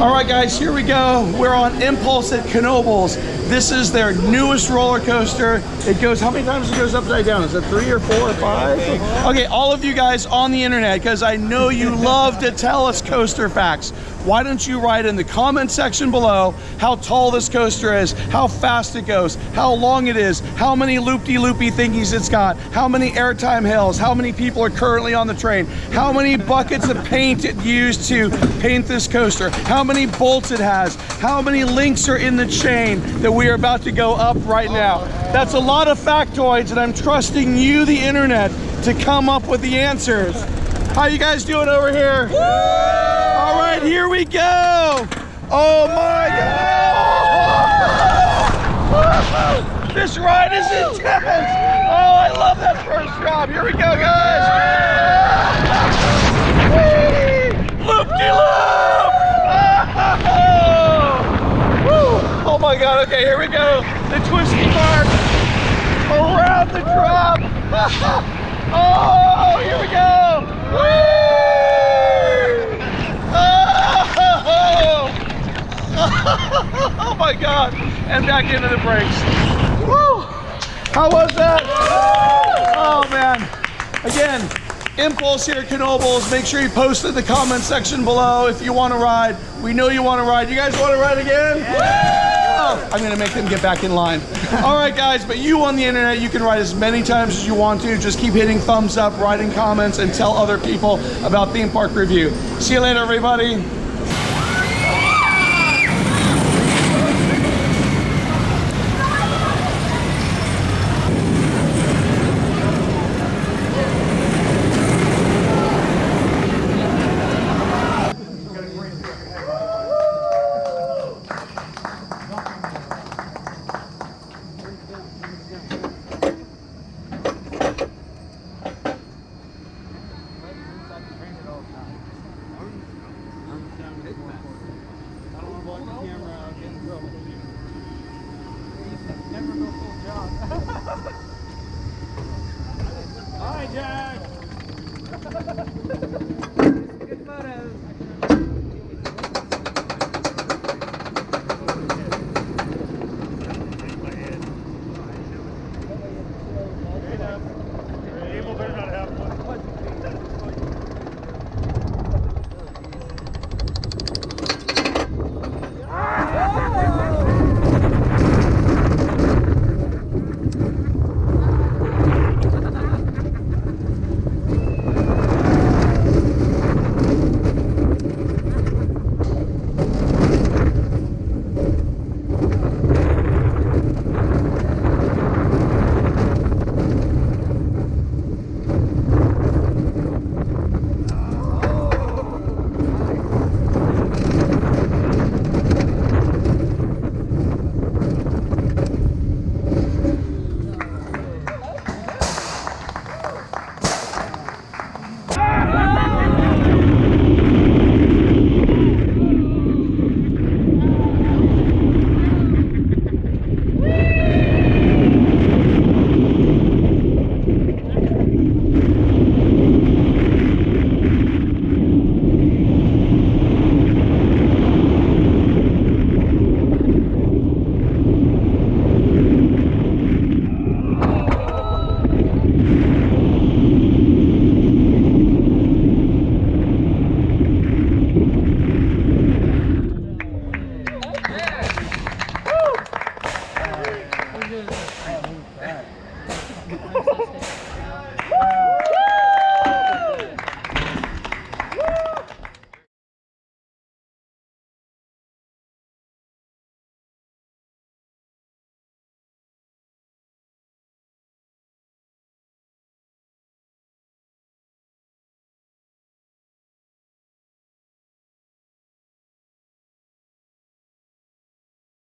All right, guys, here we go. We're on Impulse at Knoebels. This is their newest roller coaster. It goes, how many times it goes upside down? Is it 3 or 4 or 5? Okay, all of you guys on the internet, because I know you love to tell us coaster facts. Why don't you write in the comment section below how tall this coaster is, how fast it goes, how long it is, how many loopy-loopy thingies it's got, how many airtime hills, how many people are currently on the train, how many buckets of paint it used to paint this coaster, how many bolts it has, how many links are in the chain that we are about to go up right now. That's a lot of factoids, and I'm trusting you, the internet, to come up with the answers. How you guys doing over here? Woo! All right, here we go. Oh my God. This ride is intense. Oh, I love that first drop. Here we go, guys. Loop-de-loop. Oh my God, okay, here we go. The twisty mark around the drop. Oh, here we go. Oh my God, and back into the brakes. Woo! How was that? Oh man. Again, Impulse here at Knoebels. Make sure you post in the comment section below if you want to ride. We know you want to ride. You guys want to ride again? Oh, I'm going to make them get back in line. All right, guys, but you on the internet, you can ride as many times as you want to. Just keep hitting thumbs up, writing comments, and tell other people about Theme Park Review. See you later, everybody. Never go full job.